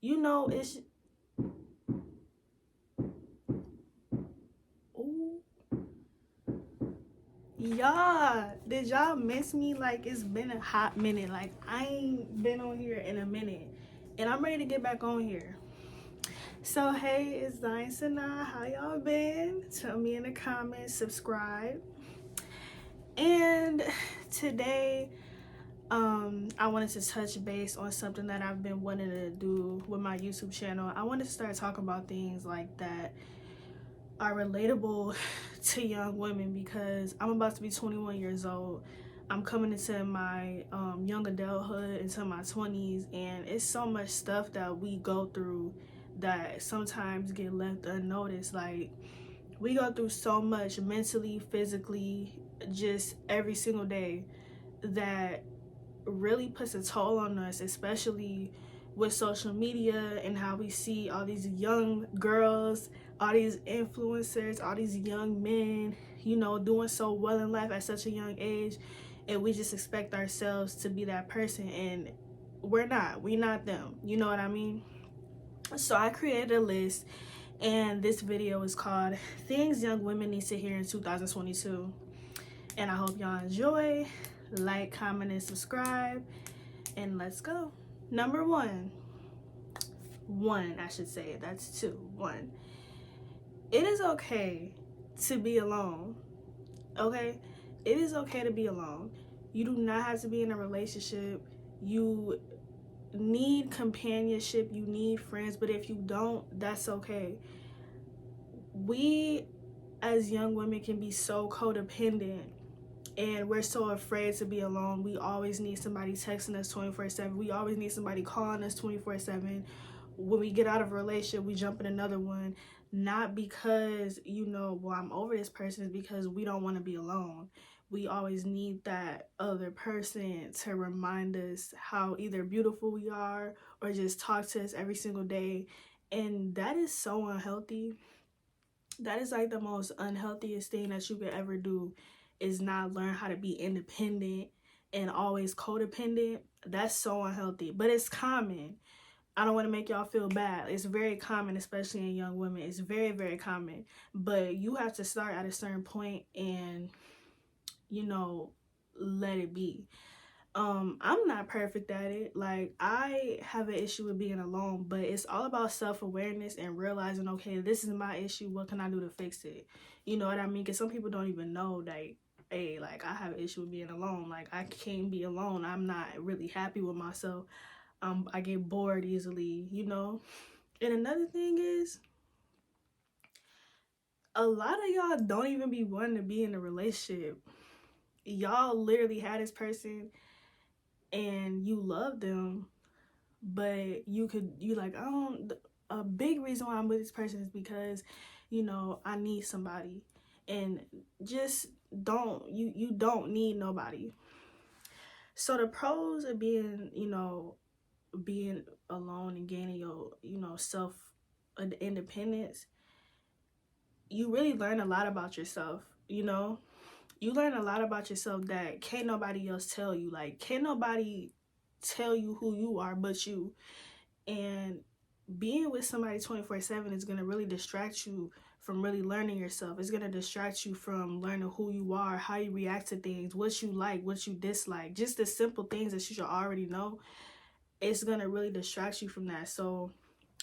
You know, it's... Ooh. Y'all, did y'all miss me? Like, it's been a hot minute. Like, I ain't been on here in a minute. And I'm ready to get back on here. So, hey, it's Zion Sanaa. How y'all been? Tell me in the comments, subscribe. And today, I wanted to touch base on something that I've been wanting to do with my YouTube channel. I wanted to start talking about things like that are relatable to young women, because I'm about to be 21 years old. I'm coming into my young adulthood, into my 20s, and it's so much stuff that we go through that sometimes get left unnoticed. Like, we go through so much mentally, physically, just every single day, that really puts a toll on us, especially with social media and how we see all these young girls, all these influencers, all these young men, you know, doing so well in life at such a young age, and we just expect ourselves to be that person, and we're not them, you know what I mean? So I created a list, and this video is called Things Young Women Need to Hear in 2022, and I hope y'all enjoy. Like, comment, and subscribe, and let's go. Number one, I should say, that's two. One, it is okay to be alone. Okay, it is okay to be alone. You do not have to be in a relationship. You need companionship, you need friends, but if you don't, that's okay. We as young women can be so codependent, and we're so afraid to be alone. We always need somebody texting us 24/7. We always need somebody calling us 24/7. When we get out of a relationship, we jump in another one. Not because, you know, well, I'm over this person. It's because we don't want to be alone. We always need that other person to remind us how either beautiful we are, or just talk to us every single day. And that is so unhealthy. That is like the most unhealthiest thing that you could ever do, is not learn how to be independent and always codependent. That's so unhealthy, but it's common. I don't want to make y'all feel bad. It's very common, especially in young women. It's very, very common, but you have to start at a certain point and, you know, let it be. I'm not perfect at it. Like, I have an issue with being alone, but it's all about self-awareness and realizing, okay, this is my issue. What can I do to fix it? You know what I mean? Because some people don't even know, like, hey, like, I have an issue with being alone. Like, I can't be alone. I'm not really happy with myself. I get bored easily, you know? And another thing is, a lot of y'all don't even be wanting to be in a relationship. Y'all literally had this person and you love them, but you like, I don't... A big reason why I'm with this person is because, you know, I need somebody. And just don't, you don't need nobody. So the pros of being, you know, being alone and gaining your, you know, self independence, you really learn a lot about yourself. You know, you learn a lot about yourself that can't nobody else tell you. Like, can't nobody tell you who you are but you. And being with somebody 24/7 is going to really distract you from really learning yourself. It's going to distract you from learning who you are, how you react to things, what you like, what you dislike, just the simple things that you should already know. It's going to really distract you from that. So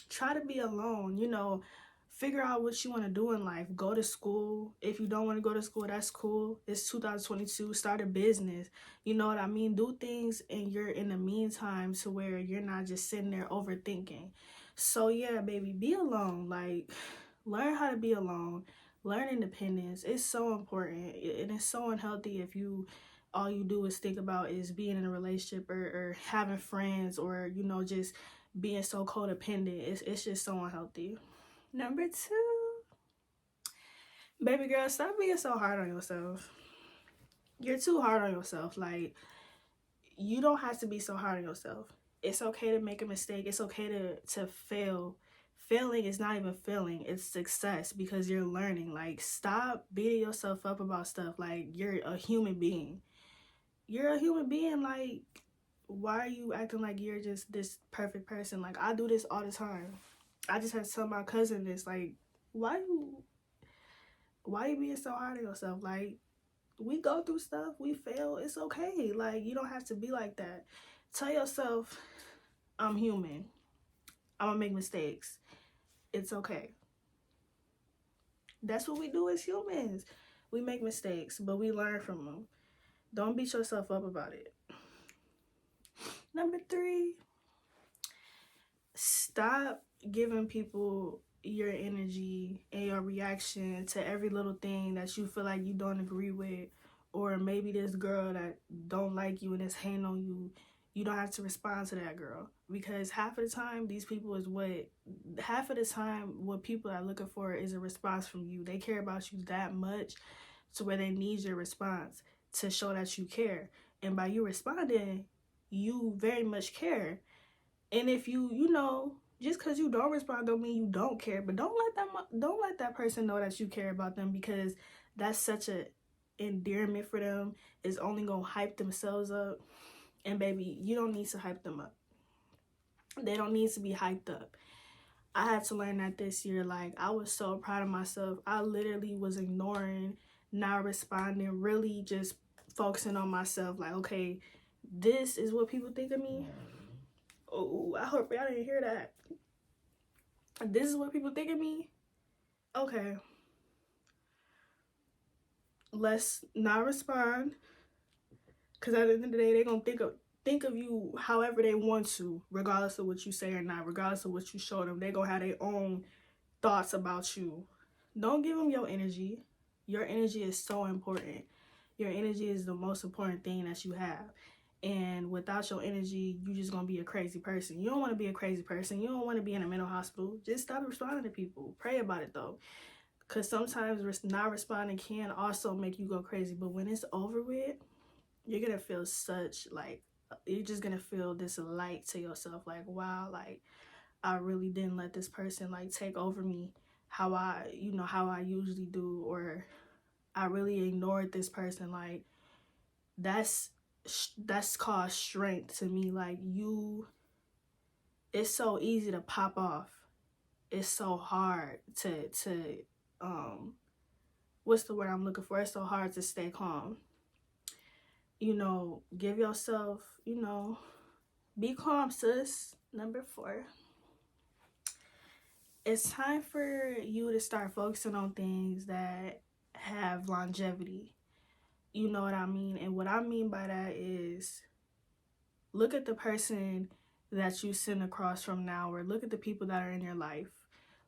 try to be alone, you know. Figure out what you want to do in life. Go to school. If you don't want to go to school, that's cool. It's 2022. Start a business. You know what I mean? Do things in the meantime, to where you're not just sitting there overthinking. So yeah, baby, be alone. Like, learn how to be alone. Learn independence. It's so important. And it's so unhealthy if you all you do is think about is being in a relationship, or having friends, or, you know, just being so codependent. It's just so unhealthy. Number two, baby girl, stop being so hard on yourself. You're too hard on yourself. Like, you don't have to be so hard on yourself. It's okay to make a mistake. It's okay to fail. Failing is not even failing. It's success, because you're learning. Like, stop beating yourself up about stuff. Like, you're a human being. You're a human being. Like, why are you acting like you're just this perfect person? Like, I do this all the time. I just had to tell my cousin this, like, why you being so hard on yourself? Like, we go through stuff, we fail, it's okay. Like, you don't have to be like that. Tell yourself, I'm human. I'm gonna make mistakes. It's okay. That's what we do as humans. We make mistakes, but we learn from them. Don't beat yourself up about it. Number 3, stop giving people your energy and your reaction to every little thing that you feel like you don't agree with, or maybe this girl that don't like you and is hating on you. You don't have to respond to that girl, because half of the time what people are looking for is a response from you. They care about you that much to where they need your response to show that you care. And by you responding, you very much care. And if just because you don't respond don't mean you don't care, but don't let that person know that you care about them, because that's such a endearment for them. It's only gonna hype themselves up. And baby, you don't need to hype them up. They don't need to be hyped up. I had to learn that this year. Like, I was so proud of myself. I literally was ignoring, not responding, really just focusing on myself. Like, okay, this is what people think of me. Oh, I hope y'all didn't hear that. This is what people think of me. Okay, let's not respond, because at the end of the day, they're gonna think of you however they want to, regardless of what you say or not, regardless of what you show them. They're gonna have their own thoughts about you. Don't give them your energy. Your energy is so important. Your energy is the most important thing that you have. And without your energy, you're just gonna be a crazy person. You don't want to be a crazy person. You don't want to be in a mental hospital. Just stop responding to people. Pray about it though, because sometimes not responding can also make you go crazy. But when it's over with, you're gonna feel you're just gonna feel this light to yourself. Like, wow, like, I really didn't let this person like take over me how I usually do, or I really ignored this person. Like, that's called strength to me. Like, it's so easy to pop off. It's so hard to what's the word I'm looking for? It's so hard to stay calm. Give yourself, be calm, sis. Number 4, it's time for you to start focusing on things that have longevity. You know what I mean? And what I mean by that is, look at the person that you sit across from now, or look at the people that are in your life.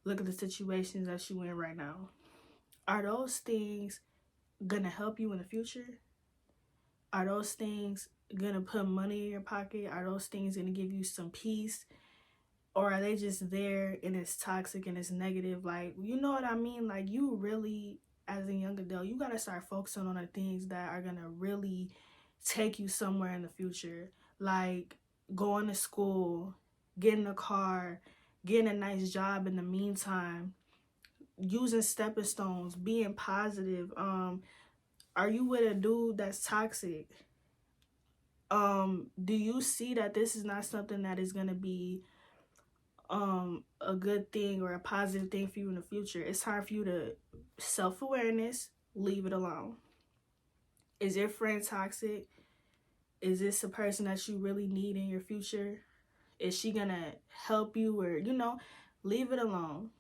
Look at the situations that you in right now. Are those things gonna help you in the future? Are those things gonna put money in your pocket? Are those things gonna give you some peace? Or are they just there and it's toxic and it's negative? Like, you know what I mean? Like, you really, as a young adult, you gotta start focusing on the things that are gonna really take you somewhere in the future. Like, going to school, getting a car, getting a nice job in the meantime, using stepping stones, being positive. Are you with a dude that's toxic? Do you see that this is not something that is gonna be a good thing or a positive thing for you in the future? It's time for you to self-awareness, leave it alone. Is your friend toxic? Is this a person that you really need in your future? Is she gonna help you, or leave it alone?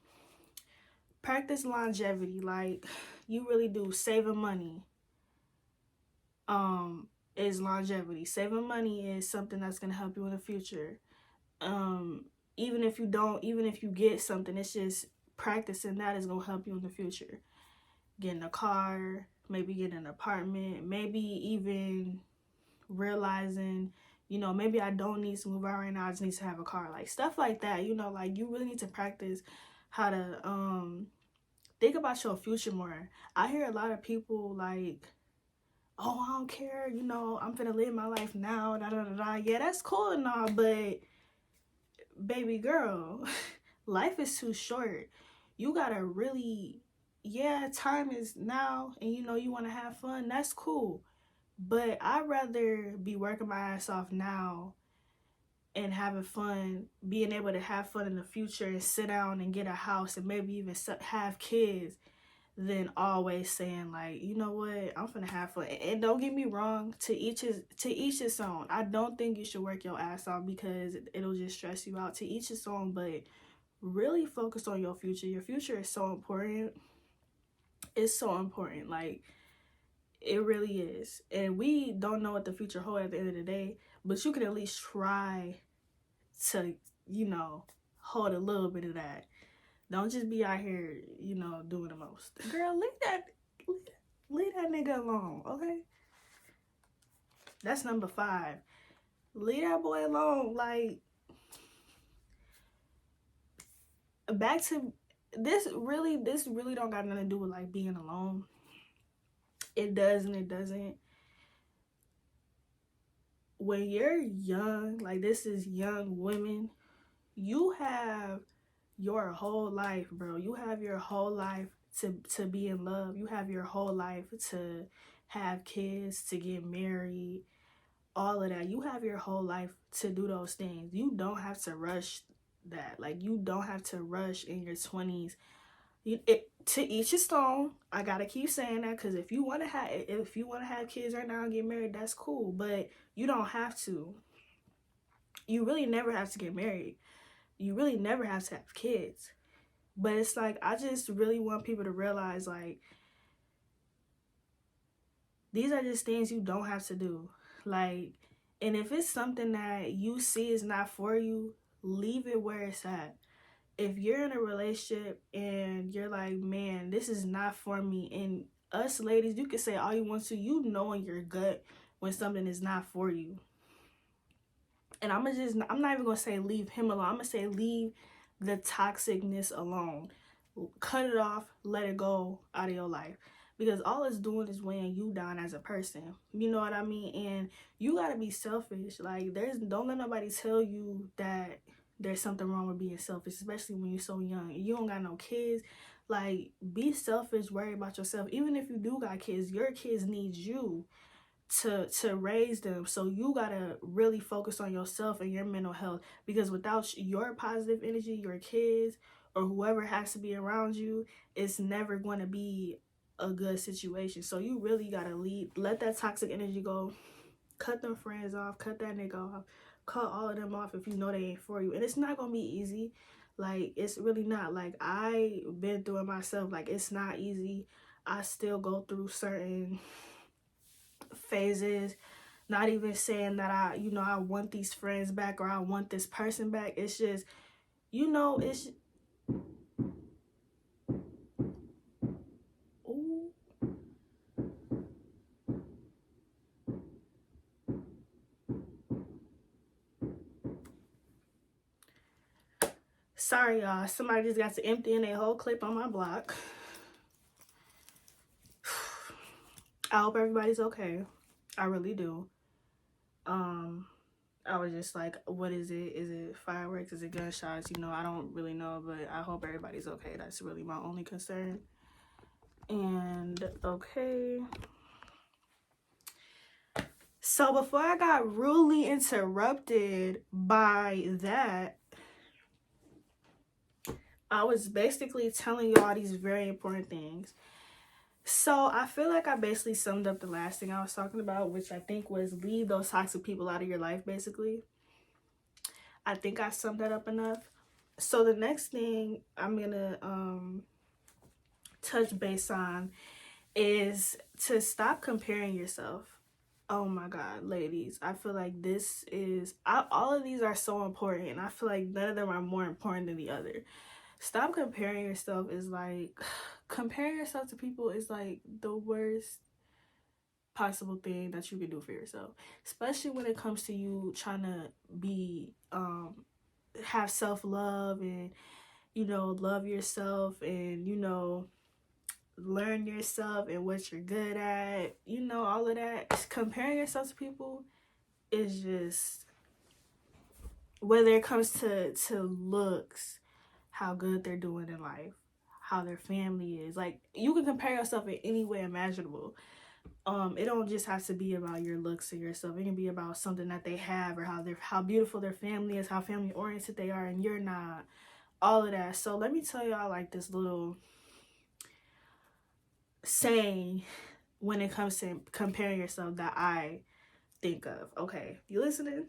Practice longevity. Like, you really do. Saving money is longevity. Saving money is something that's gonna help you in the future. Even if you get something, it's just practicing that is gonna help you in the future. Getting a car, maybe getting an apartment, maybe even realizing, maybe I don't need to move out right now, I just need to have a car. Like, stuff like that. Like, you really need to practice how to think about your future more. I hear a lot of people like, oh, I don't care, I'm gonna live my life now, da da da da. Yeah, that's cool and all, but baby girl, life is too short. You gotta really, time is now, and you want to have fun, that's cool. But I'd rather be working my ass off now and having fun, being able to have fun in the future and sit down and get a house and maybe even have kids, than always saying like, you know what, I'm finna have fun. And don't get me wrong, to each his own. I don't think you should work your ass off because it'll just stress you out. To each his own, but really focus on your future. Your future is so important. It's so important. Like, it really is. And we don't know what the future holds at the end of the day, but you can at least try to, hold a little bit of that. Don't just be out here, doing the most. Girl, leave that nigga alone, okay? That's number 5. Leave that boy alone. Like, back to this really don't got nothing to do with like being alone. It does and it doesn't. When you're young, like this is young women, you have your whole life, bro. You have your whole life to be in love. You have your whole life to have kids, to get married, all of that. You have your whole life to do those things. You don't have to rush that. Like, you don't have to rush in your 20s. To each his own. I gotta keep saying that, because if you want to have kids right now and get married, that's cool, but you don't have to. You really never have to get married. You really never have to have kids. But it's like, I just really want people to realize, like, these are just things you don't have to do. Like, and if it's something that you see is not for you, leave it where it's at. If you're in a relationship and you're like, man, this is not for me, and us ladies, you can say all you want to, you know in your gut when something is not for you. And I'm not even gonna say leave him alone. I'm gonna say leave the toxicness alone. Cut it off, let it go out of your life. Because all it's doing is weighing you down as a person. You know what I mean? And you gotta be selfish. Like, don't let nobody tell you that there's something wrong with being selfish, especially when you're so young. You don't got no kids. Like, be selfish, worry about yourself. Even if you do got kids, your kids need you to raise them. So you gotta really focus on yourself and your mental health, because without your positive energy, your kids or whoever has to be around you, it's never going to be a good situation. So you really gotta let that toxic energy go. Cut them friends off, cut that nigga off, cut all of them off if you know they ain't for you. And it's not gonna be easy. Like, it's really not. Like, I been through it myself. Like, it's not easy. I still go through certain phases. Not even saying that I want these friends back or I want this person back. It's just, it's, ooh. Sorry, y'all. Somebody just got to empty in a whole clip on my block. I hope everybody's okay. I really do. I was just like, what is it? Is it fireworks? Is it gunshots? I don't really know, but I hope everybody's okay. That's really my only concern. And okay. So before I got rudely interrupted by that, I was basically telling y'all these very important things. So I feel like I basically summed up the last thing I was talking about, which I think was leave those toxic people out of your life, basically. I think I summed that up enough. So the next thing I'm gonna touch base on is to stop comparing yourself. Oh my God, ladies, I feel like all of these are so important, and I feel like none of them are more important than the other. Stop comparing yourself. Is like, comparing yourself to people is like the worst possible thing that you can do for yourself, especially when it comes to you trying to be have self-love and love yourself and learn yourself and what you're good at, all of that. Comparing yourself to people is just, whether it comes to looks, how good they're doing in life, how their family is. Like, you can compare yourself in any way imaginable. It don't just have to be about your looks or yourself. It can be about something that they have, or how beautiful their family is, how family oriented they are, and you're not. All of that. So let me tell y'all like this little saying when it comes to comparing yourself that I think of. Okay, you listening?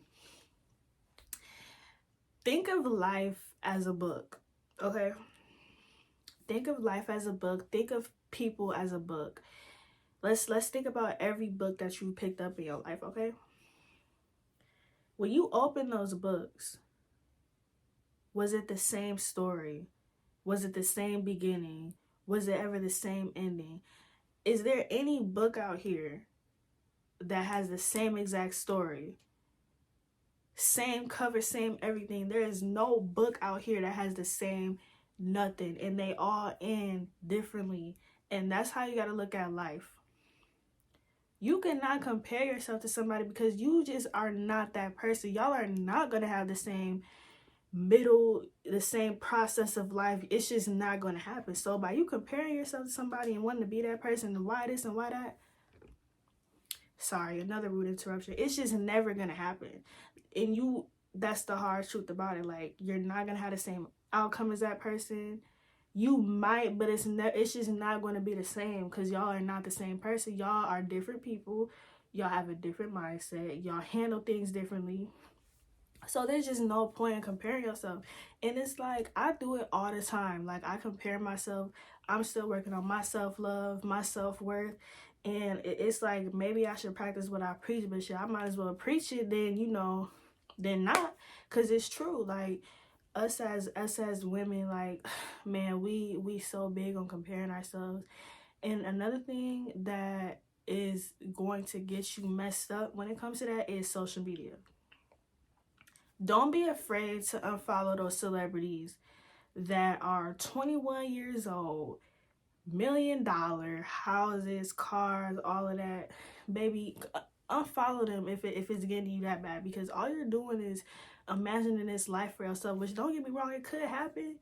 Think of life as a book. Okay, think of life as a book. Think of people as a book. Let's think about every book that you picked up in your life. Okay, when you open those books, was it the same story? Was it the same beginning? Was it ever the same ending? Is there any book out here that has the same exact story? Same cover, same everything. There is no book out here that has the same nothing, and they all end differently. And that's how you got to look at life. You cannot compare yourself to somebody because you just are not that person. Y'all are not going to have the same the same process of life. It's just not going to happen. So by you comparing yourself to somebody and wanting to be that person, and why this and why that, sorry, another rude interruption, it's just never going to happen. And that's the hard truth about it. Like, you're not going to have the same outcome as that person. You might, but it's just not going to be the same, because y'all are not the same person. Y'all are different people. Y'all have a different mindset. Y'all handle things differently. So there's just no point in comparing yourself. And it's like, I do it all the time. Like, I compare myself. I'm still working on my self-love, my self-worth. And it's like, maybe I should practice what I preach, but shit, I might as well preach it than not. Because it's true. Like, us as women, like, man, we so big on comparing ourselves. And another thing that is going to get you messed up when it comes to that is social media. Don't be afraid to unfollow those celebrities that are 21 years old, $1 million houses, cars, all of that. Baby, unfollow them if it's getting you that bad, because all you're doing is imagining this life for yourself, which, don't get me wrong, it could happen,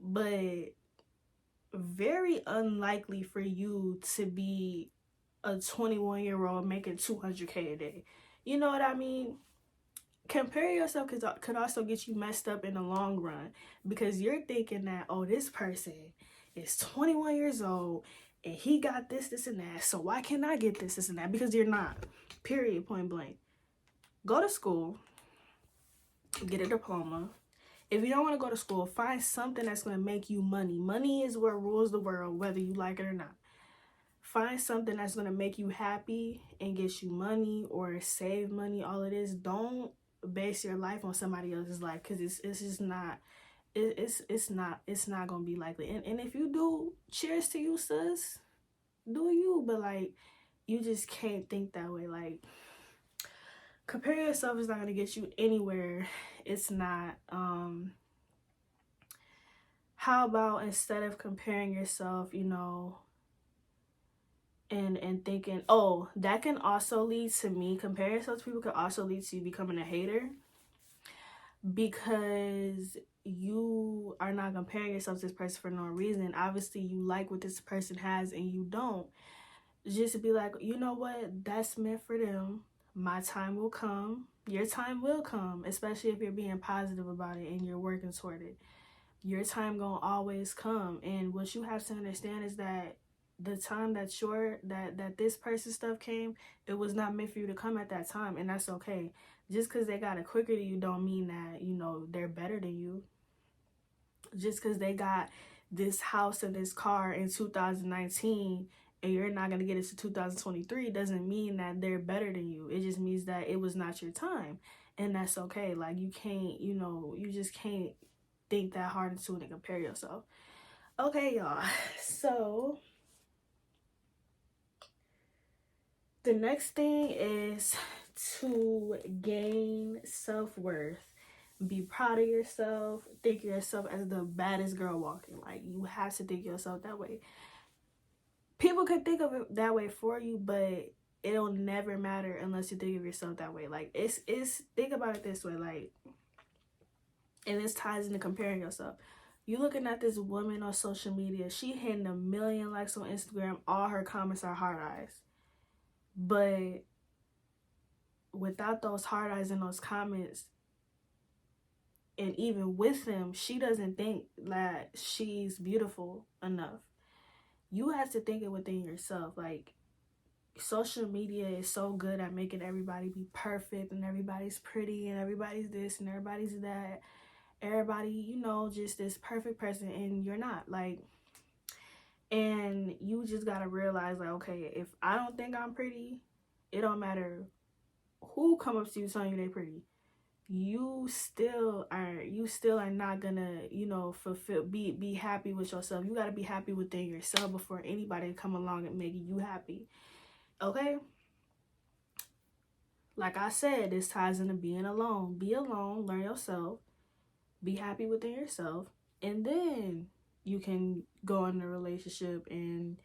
but very unlikely for you to be a 21-year-old making $200K a day. You know what I mean? Compare yourself could also get you messed up in the long run, because you're thinking that, oh, this person is 21 years old and he got this and that, so why can't I get this and that? Because you're not. Period. Point blank. Go to school, get a diploma. If you don't want to go to school, find something that's going to make you money. Money is what rules the world, whether you like it or not. Find something that's going to make you happy and get you money, or save money. All of this. Don't base your life on somebody else's life, because it's just not, it's not gonna be likely. And if you do, cheers to you, sis, do you, but like, you just can't think that way. Like, compare yourself is not gonna get you anywhere. It's not. How about, instead of comparing yourself, and thinking, oh, that can also lead to me, compare yourself to people could also lead to you becoming a hater, because you are not comparing yourself to this person for no reason. Obviously, you like what this person has and you don't. Just be like, you know what? That's meant for them. My time will come. Your time will come, especially if you're being positive about it and you're working toward it. Your time gonna always come. And what you have to understand is that the time that this person's stuff came, it was not meant for you to come at that time, and that's okay. Just because they got it quicker than you don't mean that, they're better than you. Just because they got this house and this car in 2019 and you're not going to get it to 2023 doesn't mean that they're better than you. It just means that it was not your time, and that's okay. Like, you can't, you just can't think that hard into it and compare yourself. Okay, y'all. So the next thing is to gain self-worth. Be proud of yourself. Think of yourself as the baddest girl walking. Like, you have to think of yourself that way. People can think of it that way for you, but it'll never matter unless you think of yourself that way. Like, it's think about it this way, like, and this ties into comparing yourself. You looking at this woman on social media, she hitting 1 million likes on Instagram, all her comments are hard eyes. But without those hard eyes and those comments, and even with them, she doesn't think that she's beautiful enough. You have to think it within yourself. Like, social media is so good at making everybody be perfect, and everybody's pretty, and everybody's this and everybody's that. Everybody, you know, just this perfect person, and you're not. Like, and you just gotta realize, like, okay, if I don't think I'm pretty, it don't matter who come up to you telling you they pretty. You still are not gonna, you know, be happy with yourself. You gotta be happy within yourself before anybody come along and make you happy. Okay? Like I said, this ties into being alone. Be alone, learn yourself, be happy within yourself, and then you can go in a relationship and,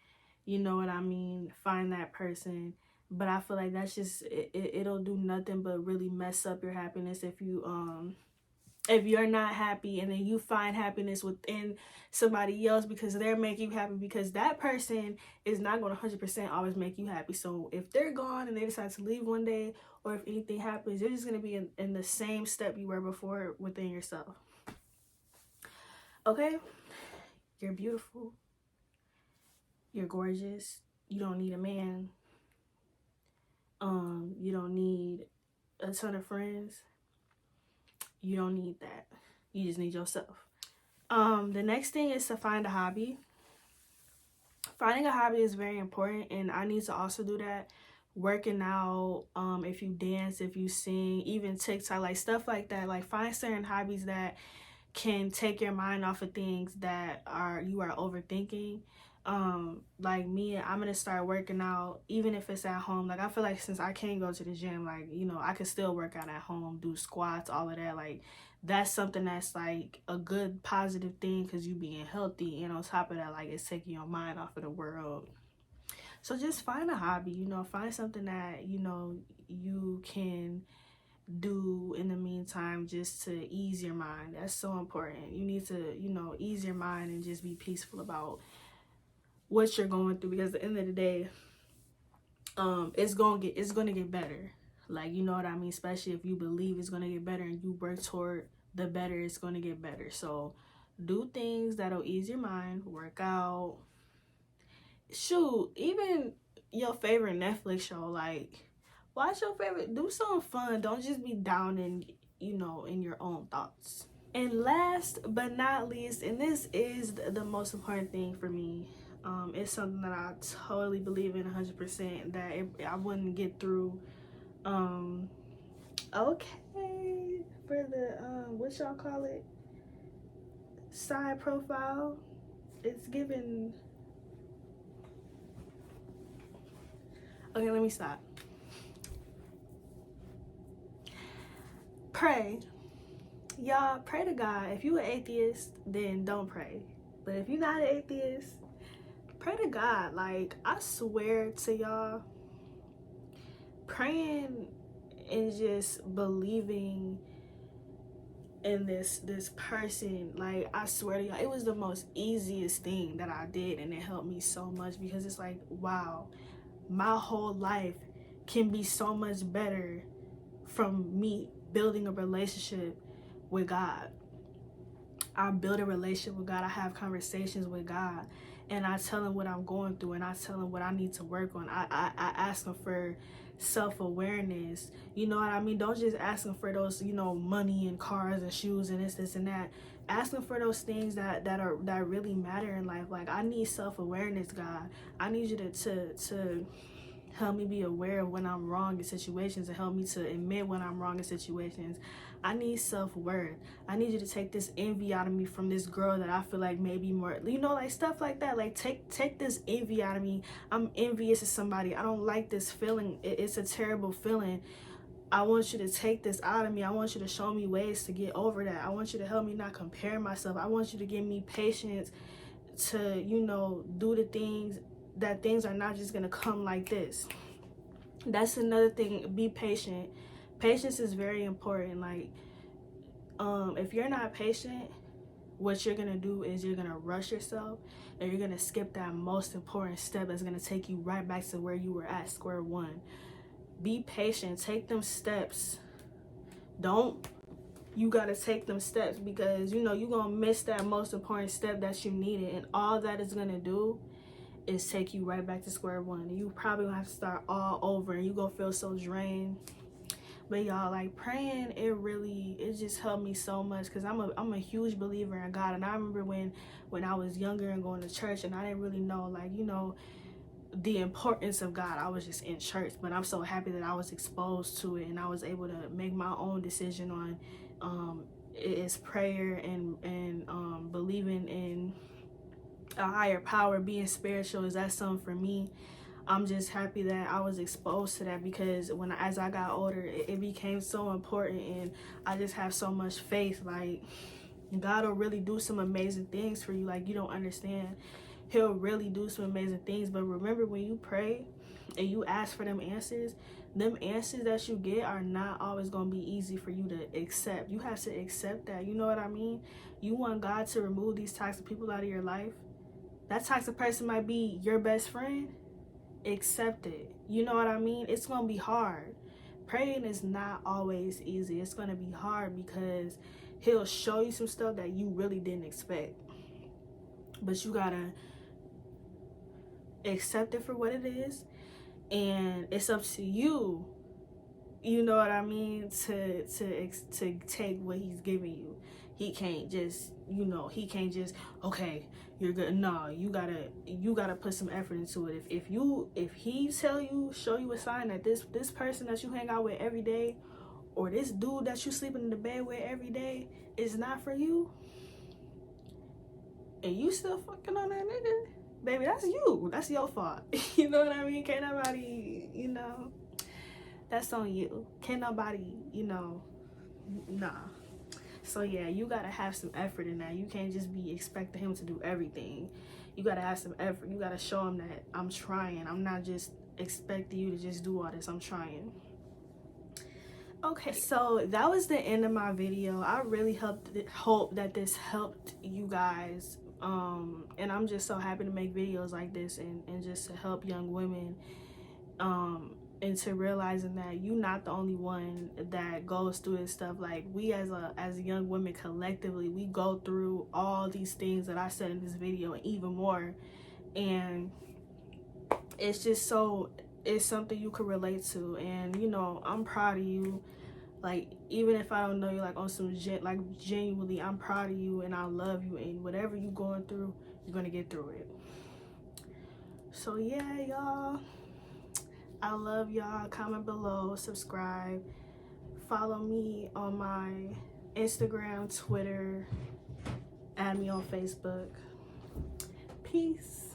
you know what I mean, find that person. But I feel like that's just it'll do nothing but really mess up your happiness if you're not happy and then you find happiness within somebody else because they're making you happy, because that person is not going to 100% always make you happy. So if they're gone and they decide to leave one day, or if anything happens, you're just going to be in the same step you were before within yourself. Okay? You're beautiful. You're gorgeous. You don't need a man. You don't need a ton of friends. You don't need that. You just need yourself. The next thing is to find a hobby. Finding a hobby is very important, and I need to also do that. Working out, if you dance, if you sing, even TikTok, like stuff like that. Like, find certain hobbies that can take your mind off of things that you are overthinking. Like me, I'm gonna start working out even if it's at home. Like, I feel like since I can't go to the gym, like, you know, I can still work out at home, do squats, all of that. Like, that's something that's like a good positive thing, because you being healthy, and on top of that, like, it's taking your mind off of the world. So just find a hobby, you know, find something that, you know, you can do in the meantime just to ease your mind. That's so important. You need to, you know, ease your mind and just be peaceful about what you're going through, because at the end of the day, it's gonna get better. Like, you know what I mean? Especially if you believe it's gonna get better and you work toward the better, it's gonna get better. So do things that'll ease your mind, work out. Shoot, even your favorite Netflix show, like, watch your favorite, do something fun. Don't just be down in, you know, in your own thoughts. And last but not least, and this is the most important thing for me, it's something that I totally believe in 100%, that I wouldn't get through. Okay, for the what y'all call it, side profile, it's given. Okay, let me stop. Pray. Y'all, pray to God. If you an atheist, then don't pray. But if you're not an atheist, pray to God. Like, I swear to y'all, praying and just believing in this person, like, I swear to y'all, it was the most easiest thing that I did, and it helped me so much, because it's like, wow, my whole life can be so much better from me building a relationship with God. I build a relationship with God. I have conversations with God, and I tell him what I'm going through, and I tell him what I need to work on. I ask him for self-awareness. You know what I mean? Don't just ask him for those, you know, money and cars and shoes and this and that. Ask him for those things that really matter in life. Like, I need self-awareness, God. I need you to help me be aware of when I'm wrong in situations, and help me to admit when I'm wrong in situations. I need self-worth. I need you to take this envy out of me from this girl that I feel like maybe more, you know, like stuff like that. Like, take this envy out of me. I'm envious of somebody. I don't like this feeling. It's a terrible feeling. I want you to take this out of me. I want you to show me ways to get over that. I want you to help me not compare myself. I want you to give me patience to, you know, do the things, that things are not just gonna come like this. That's another thing. Be patient. Patience is very important. Like, if you're not patient what you're gonna do is you're gonna rush yourself, and you're gonna skip that most important step that's gonna take you right back to where you were at square one. Be patient, take them steps. You gotta take them steps, because you know you're gonna miss that most important step that you needed, and all that is gonna do is take you right back to square one. And you probably gonna have to start all over, and you gonna feel so drained. But y'all, like, praying, it just helped me so much, because I'm a huge believer in God. And I remember when I was younger and going to church, and I didn't really know, like, you know, the importance of God. I was just in church. But I'm so happy that I was exposed to it, and I was able to make my own decision on it's prayer and believing in a higher power, being spiritual. Is that something for me? I'm just happy that I was exposed to that, because as I got older, it became so important, and I just have so much faith. Like, God will really do some amazing things for you. Like, you don't understand. He'll really do some amazing things. But remember, when you pray and you ask for them answers that you get are not always going to be easy for you to accept. You have to accept that. You know what I mean? You want God to remove these toxic people out of your life. That toxic person might be your best friend. Accept it. You know what I mean? It's going to be hard. Praying is not always easy. It's going to be hard, because he'll show you some stuff that you really didn't expect. But you got to accept it for what it is. And it's up to you, you know what I mean, to take what he's giving you. He can't just, okay, you're good. No, you gotta put some effort into it. If he show you a sign that this person that you hang out with every day, or this dude that you sleeping in the bed with every day, is not for you, and you still fucking on that nigga, baby, that's you. That's your fault. You know what I mean? Can't nobody, that's on you. Can't nobody, nah. So yeah, you gotta have some effort in that. You can't just be expecting him to do everything. You gotta have some effort. You gotta show him that I'm trying. I'm not just expecting you to just do all this. I'm trying. Okay, so that was the end of my video. I really hope that this helped you guys. And I'm just so happy to make videos like this, and just to help young women into realizing that you're not the only one that goes through this stuff. Like, we as young women collectively, we go through all these things that I said in this video, and even more. And it's just it's something you could relate to. And I'm proud of you. Like, even if I don't know you, like, on some genuinely, I'm proud of you, and I love you, and whatever you're going through, you're gonna get through it. So yeah, y'all, I love y'all. Comment below, subscribe, follow me on my Instagram, Twitter, add me on Facebook. Peace.